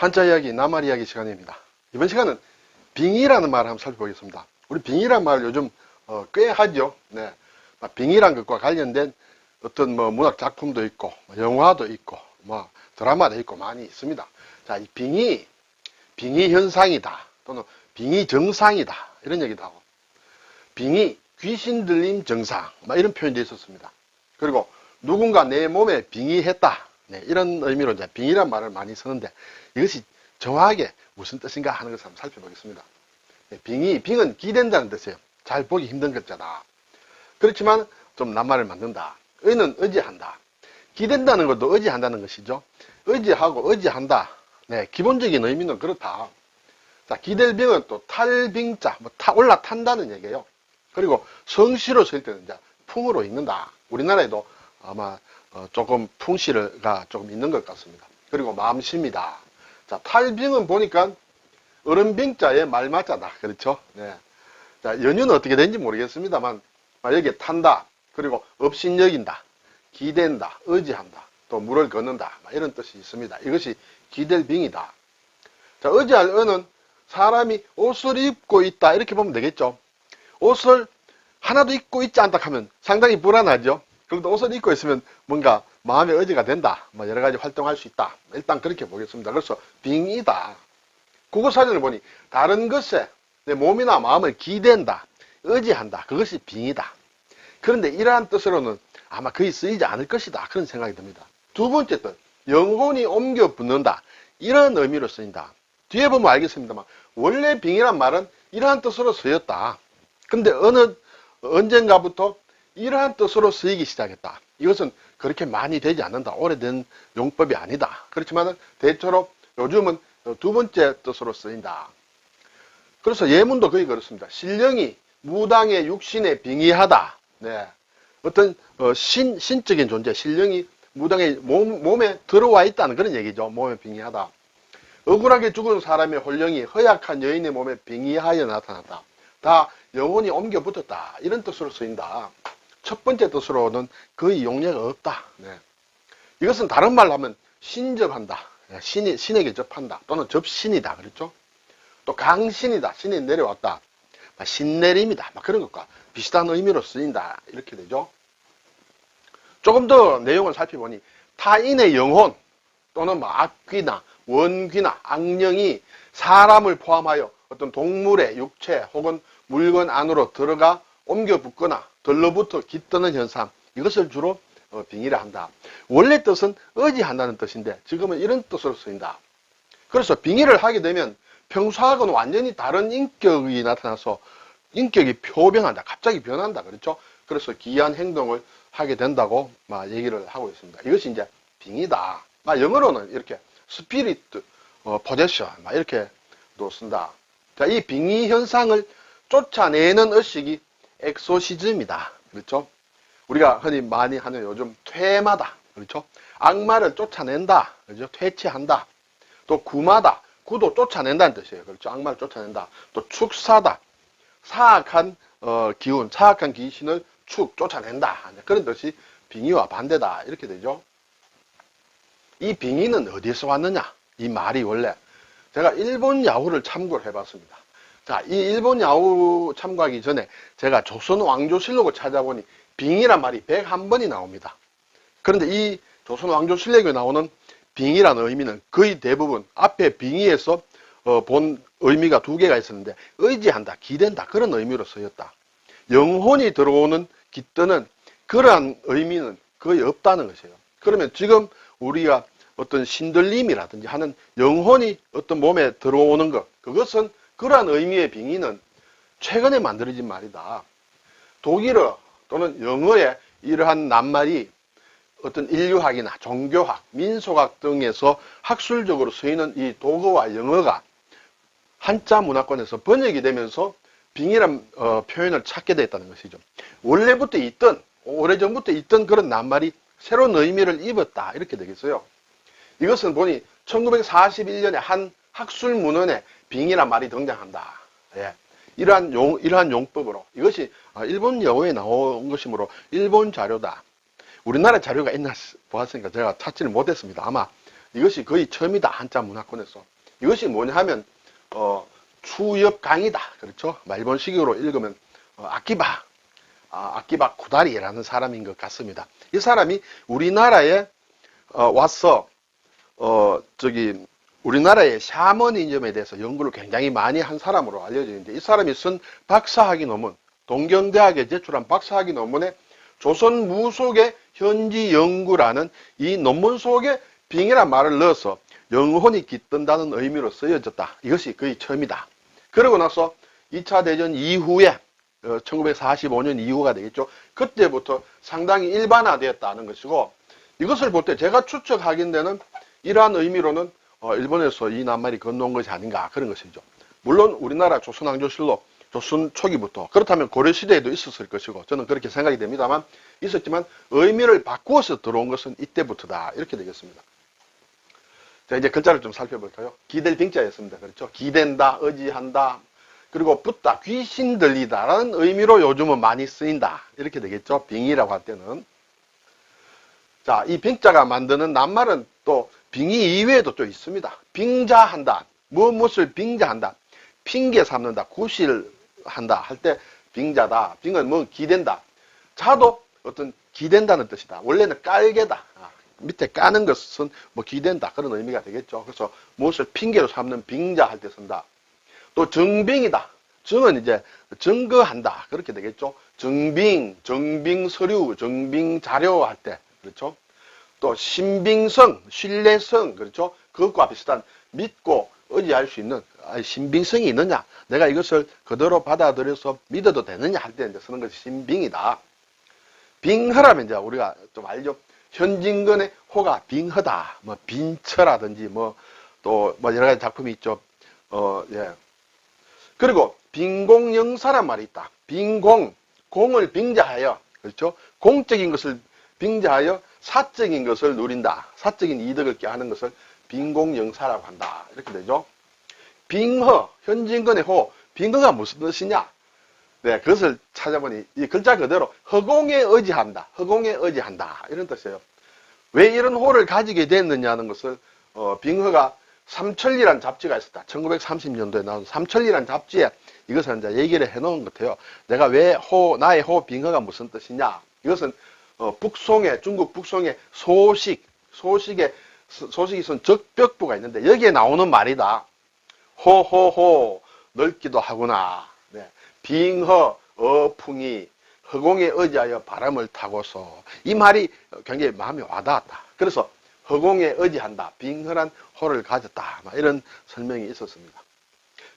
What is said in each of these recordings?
한자 이야기, 낱말 이야기 시간입니다. 이번 시간은 빙의라는 말을 한번 살펴보겠습니다. 우리 빙의라는 말 요즘 꽤 하죠. 네. 빙의란 것과 관련된 어떤 문학 작품도 있고, 영화도 있고, 드라마도 있고 많이 있습니다. 자, 이 빙의 현상이다. 또는 빙의 정상이다. 이런 얘기도 하고, 빙의, 귀신 들림 정상. 이런 표현도 있었습니다. 그리고 누군가 내 몸에 빙의했다. 네, 이런 의미로 이제 빙의란 말을 많이 쓰는데 이것이 정확하게 무슨 뜻인가 하는 것을 한번 살펴보겠습니다. 네, 빙은 기댄다는 뜻이에요. 잘 보기 힘든 글자다. 그렇지만 좀 낱말을 만든다. 의는 의지한다. 기댄다는 것도 의지한다는 것이죠. 의지하고 의지한다. 네, 기본적인 의미는 그렇다. 자, 기댈 빙은 또 탈빙자, 올라탄다는 얘기예요. 그리고 성시로 쓸 때는 이제 풍으로 읽는다. 우리나라에도 아마 조금 풍시가 조금 있는 것 같습니다. 그리고 마음심이다. 자, 탈빙은 보니까 어른빙자의 말맞자다. 그렇죠? 네. 자, 연유는 어떻게 되는지 모르겠습니다만, 여기에 탄다. 그리고 업신여긴다. 기댄다. 의지한다. 또 물을 걷는다. 이런 뜻이 있습니다. 이것이 기댈 빙이다. 자, 의지할 의는 사람이 옷을 입고 있다. 이렇게 보면 되겠죠. 옷을 하나도 입고 있지 않다 하면 상당히 불안하죠. 그런데 옷을 입고 있으면 뭔가 마음의 의지가 된다. 여러 가지 활동할 수 있다. 일단 그렇게 보겠습니다. 그래서 빙이다. 국어사전을 보니 다른 것에 내 몸이나 마음을 기댄다. 의지한다. 그것이 빙이다. 그런데 이러한 뜻으로는 아마 거의 쓰이지 않을 것이다. 그런 생각이 듭니다. 두 번째 뜻, 영혼이 옮겨 붙는다. 이런 의미로 쓰인다. 뒤에 보면 알겠습니다만 원래 빙이란 말은 이러한 뜻으로 쓰였다. 근데 언젠가부터 이러한 뜻으로 쓰이기 시작했다. 이것은 그렇게 많이 되지 않는다. 오래된 용법이 아니다. 그렇지만 대체로 요즘은 두 번째 뜻으로 쓰인다. 그래서 예문도 거의 그렇습니다. 신령이 무당의 육신에 빙의하다. 네. 어떤 신적인 존재, 신령이 무당의 몸에 들어와 있다는 그런 얘기죠. 몸에 빙의하다. 억울하게 죽은 사람의 혼령이 허약한 여인의 몸에 빙의하여 나타났다. 다 영혼이 옮겨 붙었다. 이런 뜻으로 쓰인다. 첫 번째 뜻으로는 거의 용례가 없다. 네. 이것은 다른 말로 하면 신접한다. 신에게 접한다. 또는 접신이다. 그렇죠? 또 강신이다. 신이 내려왔다. 신내림이다. 그런 것과 비슷한 의미로 쓰인다. 이렇게 되죠. 조금 더 내용을 살펴보니 타인의 영혼 또는 악귀나 원귀나 악령이 사람을 포함하여 어떤 동물의 육체 혹은 물건 안으로 들어가 옮겨 붙거나 들러붙어 깃드는 현상, 이것을 주로 빙의를 한다. 원래 뜻은 의지한다는 뜻인데 지금은 이런 뜻으로 쓰인다. 그래서 빙의를 하게 되면 평소하고는 완전히 다른 인격이 나타나서 인격이 표변한다. 갑자기 변한다. 그렇죠? 그래서 기이한 행동을 하게 된다고 얘기를 하고 있습니다. 이것이 이제 빙의다. 영어로는 이렇게 스피리트 포제션 이렇게도 쓴다. 자, 이 빙의 현상을 쫓아내는 의식이 엑소시즘이다. 그렇죠? 우리가 흔히 많이 하는 요즘 퇴마다. 그렇죠? 악마를 쫓아낸다. 그렇죠? 퇴치한다. 또 구마다. 구도 쫓아낸다는 뜻이에요. 그렇죠? 악마를 쫓아낸다. 또 축사다. 사악한 기운, 사악한 귀신을 쫓아낸다. 그런 뜻이 빙의와 반대다. 이렇게 되죠. 이 빙의는 어디에서 왔느냐? 이 말이 원래 제가 일본 야후를 참고를 해봤습니다. 자, 이 일본 야후 참고하기 전에 제가 조선 왕조실록을 찾아보니 빙의란 말이 101번이 나옵니다. 그런데 이 조선 왕조실록에 나오는 빙의라는 의미는 거의 대부분 앞에 빙의에서 본 의미가 두 개가 있었는데 의지한다, 기댄다 그런 의미로 쓰였다. 영혼이 들어오는 깃드는 그러한 의미는 거의 없다는 것이에요. 그러면 지금 우리가 어떤 신들림이라든지 하는 영혼이 어떤 몸에 들어오는 것, 그것은 그러한 의미의 빙의는 최근에 만들어진 말이다. 독일어 또는 영어의 이러한 낱말이 어떤 인류학이나 종교학, 민속학 등에서 학술적으로 쓰이는 이 독어와 영어가 한자 문화권에서 번역이 되면서 빙의란 표현을 찾게 됐다는 것이죠. 원래부터 있던, 오래전부터 있던 그런 낱말이 새로운 의미를 입었다. 이렇게 되겠어요. 이것은 보니 1941년에 한 학술 문헌에 빙의란 말이 등장한다. 예. 이러한 용법으로 이것이 일본 영어에 나온 것이므로 일본 자료다. 우리나라 자료가 있나 보았으니까 제가 찾지를 못했습니다. 아마 이것이 거의 처음이다. 한자 문화권에서. 이것이 뭐냐 하면 추엽강이다. 그렇죠? 일본식으로 읽으면 아키바 쿠다리라는 사람인 것 같습니다. 이 사람이 우리나라에 와서 우리나라의 샤머니즘에 대해서 연구를 굉장히 많이 한 사람으로 알려져 있는데, 이 사람이 쓴 박사학위 논문, 동경대학에 제출한 박사학위 논문에 조선 무속의 현지 연구라는 이 논문 속에 빙이란 말을 넣어서 영혼이 깃든다는 의미로 쓰여졌다. 이것이 거의 처음이다. 그러고 나서 2차 대전 이후에 1945년 이후가 되겠죠. 그때부터 상당히 일반화되었다는 것이고, 이것을 볼 때 제가 추측하긴 되는 이러한 의미로는 일본에서 이 낱말이 건너온 것이 아닌가, 그런 것이죠. 물론 우리나라 조선왕조실록 조선 초기부터, 그렇다면 고려시대에도 있었을 것이고 저는 그렇게 생각이 됩니다만, 있었지만 의미를 바꾸어서 들어온 것은 이때부터다, 이렇게 되겠습니다. 자, 이제 글자를 좀 살펴볼까요? 기댈 빙자였습니다. 그렇죠? 기댄다, 의지한다, 그리고 붙다, 귀신 들리다 라는 의미로 요즘은 많이 쓰인다, 이렇게 되겠죠. 빙이라고 할 때는. 자, 이 빙자가 만드는 낱말은 또 빙의 이외에도 또 있습니다. 빙자한다, 무엇을 빙자한다, 핑계 삼는다, 구실한다 할 때 빙자다. 빙은 뭐 기댄다. 자도 어떤 기댄다는 뜻이다. 원래는 깔개다. 밑에 까는 것은 뭐 기댄다, 그런 의미가 되겠죠. 그래서 무엇을 핑계로 삼는 빙자 할 때 쓴다. 또 정빙이다. 정은 이제 증거한다, 그렇게 되겠죠. 정빙, 정빙서류, 정빙자료 할 때, 그렇죠. 또 신빙성, 신뢰성, 그렇죠. 그것과 비슷한 믿고 의지할 수 있는 신빙성이 있느냐, 내가 이것을 그대로 받아들여서 믿어도 되느냐 할 때 이제 쓰는 것이 신빙이다. 빙허라면 이제 우리가 좀 알죠. 현진건의 호가 빙허다, 뭐 빈처라든지 또 여러 가지 작품이 있죠. 예. 그리고 빈공영사란 말이 있다. 빈공, 공을 빙자하여, 그렇죠? 공적인 것을 빙자하여 사적인 것을 누린다. 사적인 이득을 꾀하는 것을 빈공영사라고 한다, 이렇게 되죠. 빙허, 현진건의 호, 빙허가 무슨 뜻이냐? 네, 그것을 찾아보니 이 글자 그대로 허공에 의지한다, 허공에 의지한다, 이런 뜻이에요. 왜 이런 호를 가지게 됐느냐는 것을 빙허가 삼천리란 잡지가 있었다. 1930년도에 나온 삼천리란 잡지에 이것을 이제 얘기를 해놓은 것 같아요. 내가 왜 나의 호 빙허가 무슨 뜻이냐? 이것은 중국 북송의 소식이 있은 적벽부가 있는데 여기에 나오는 말이다. 호호호 넓기도 하구나. 네. 빙허 어풍이 허공에 의지하여 바람을 타고서, 이 말이 굉장히 마음에 와닿았다. 그래서 허공에 의지한다, 빙허란 호를 가졌다, 이런 설명이 있었습니다.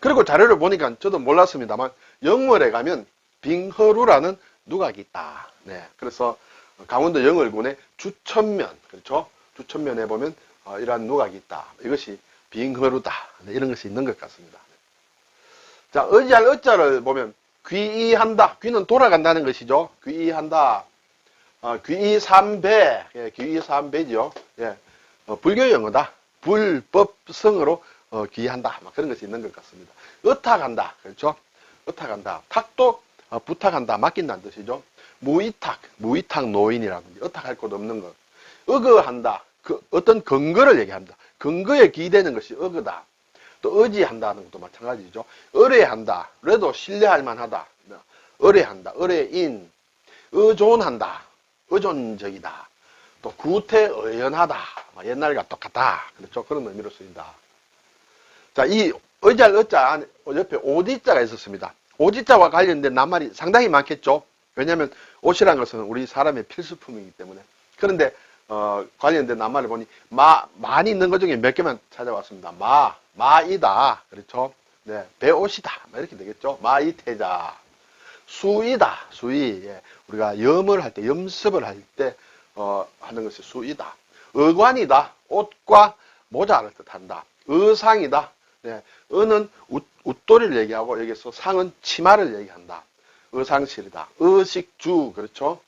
그리고 자료를 보니까 저도 몰랐습니다만 영월에 가면 빙허루라는 누각이 있다. 네, 그래서 강원도 영월군의 주천면, 그렇죠? 주천면에 보면 이러한 누각이 있다. 이것이 빙허루다. 네, 이런 것이 있는 것 같습니다. 자, 의지할 의자를 보면 귀의한다. 귀는 돌아간다는 것이죠. 귀의한다. 귀의삼배. 예, 귀의삼배죠. 예, 불교 용어다. 불법성으로 귀의한다. 그런 것이 있는 것 같습니다. 의탁한다. 그렇죠? 의탁한다. 탁도 부탁한다, 맡긴다는 뜻이죠. 무의탁 노인이라든지 의탁할 곳 없는 것. 의거한다. 어떤 근거를 얘기합니다. 근거에 기대는 것이 의거다. 또 의지한다는 것도 마찬가지죠. 의뢰한다. 그래도 신뢰할 만하다. 의뢰한다. 의뢰인. 의존한다. 의존적이다. 또 구태의연하다. 옛날과 똑같다. 그렇죠. 그런 의미로 쓰인다. 자, 이 의자를 의자 옆에 오디자가 있었습니다. 오디자와 관련된 낱말이 상당히 많겠죠. 왜냐하면 옷이라는 것은 우리 사람의 필수품이기 때문에. 그런데 관련된 낱말을 보니 많이 있는 것 중에 몇 개만 찾아왔습니다. 마이다. 그렇죠. 네, 배옷이다. 이렇게 되겠죠. 마이태자. 수이다. 수이. 예. 우리가 염을 할 때, 염습을 할 때 하는 것이 수이다. 의관이다. 옷과 모자를 뜻한다. 의상이다. 네. 의는 웃도리를 얘기하고 여기서 상은 치마를 얘기한다. 의상실이다. 의식주. 그렇죠.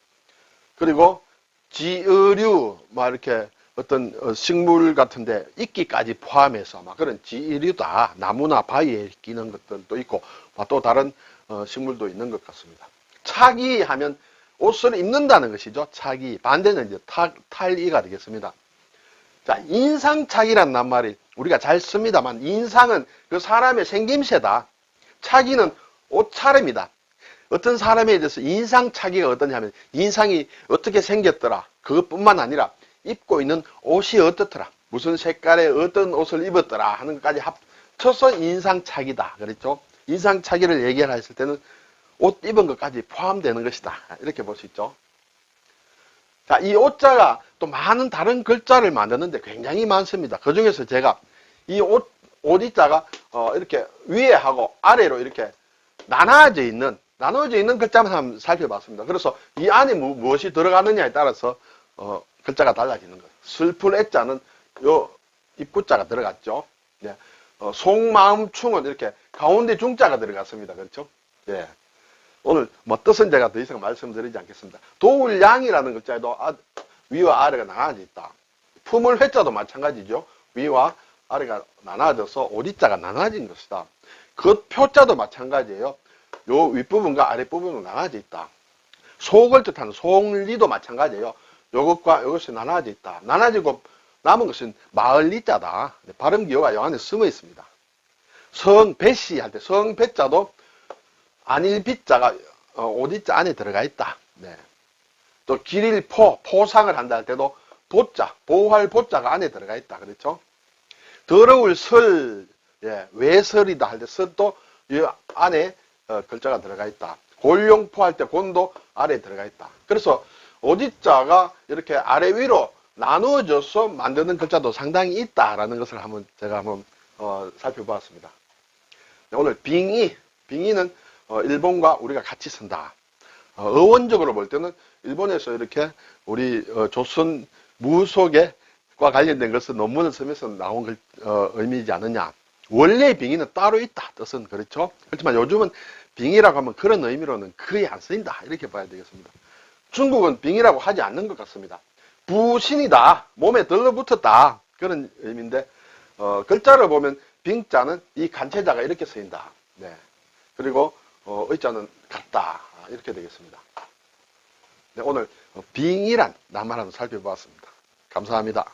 그리고 지의류. 이렇게 어떤 식물 같은데 이끼까지 포함해서 그런 지의류다. 나무나 바위에 끼는 것들도 있고 또 다른 식물도 있는 것 같습니다. 차기 하면 옷을 입는다는 것이죠. 차기. 반대는 이제 탈의가 되겠습니다. 자, 인상착의란 낱말이 우리가 잘 씁니다만, 인상은 그 사람의 생김새다. 착의는 옷차림이다. 어떤 사람에 대해서 인상착의가 어떠냐면, 인상이 어떻게 생겼더라. 그것뿐만 아니라 입고 있는 옷이 어떻더라. 무슨 색깔의 어떤 옷을 입었더라 하는 것까지 합쳐서 인상착의다. 그렇죠? 인상착의를 얘기했을 때는 옷 입은 것까지 포함되는 것이다. 이렇게 볼 수 있죠. 자, 이 옷자가 또 많은 다른 글자를 만드는데 굉장히 많습니다. 그 중에서 제가 이 옷자가 이렇게 위에 하고 아래로 이렇게 나눠져 있는 글자만 한번 살펴봤습니다. 그래서 이 안에 무엇이 들어가느냐에 따라서 글자가 달라지는 거예요. 슬픈 애자는 요 입구자가 들어갔죠. 네. 속마음충은 이렇게 가운데 중자가 들어갔습니다. 그렇죠? 예. 오늘 뭐 뜻은 제가 더 이상 말씀드리지 않겠습니다. 도울 양이라는 글자에도 위와 아래가 나눠져 있다. 품을 회자도 마찬가지죠. 위와 아래가 나눠져서 오리자가 나눠진 것이다. 겉표자도 마찬가지예요. 요 윗부분과 아랫부분으로 나눠져 있다. 속을 뜻하는 속리도 마찬가지예요. 요것과 요것이 나눠져 있다. 나눠지고 남은 것은 마을리자다. 발음 기호가 요 안에 숨어 있습니다. 성배시 할 때 성배자도 안일비자가 오디자 안에 들어가 있다. 네. 또 길일포, 포상을 한다 할 때도 보자, 보할 보자가 안에 들어가 있다. 그렇죠? 더러울 설, 예, 외설이다 할 때 설도 이 안에 글자가 들어가 있다. 골용포 할 때 곤도 아래에 들어가 있다. 그래서 오디자가 이렇게 아래 위로 나누어져서 만드는 글자도 상당히 있다라는 것을 제가 한번 살펴보았습니다. 오늘 빙의는 일본과 우리가 같이 쓴다. 어원적으로 볼 때는 일본에서 이렇게 우리 조선 무속과 관련된 것을 논문을 쓰면서 나온 의미이지 않느냐. 원래 빙의는 따로 있다. 뜻은 그렇죠. 그렇지만 요즘은 빙의라고 하면 그런 의미로는 거의 안 쓰인다. 이렇게 봐야 되겠습니다. 중국은 빙의라고 하지 않는 것 같습니다. 부신이다. 몸에 들러붙었다. 그런 의미인데 글자를 보면 빙자는 이 간체자가 이렇게 쓰인다. 네. 그리고 의자는 같다. 이렇게 되겠습니다. 네, 오늘 빙의란 낱말 한번 살펴보았습니다. 감사합니다.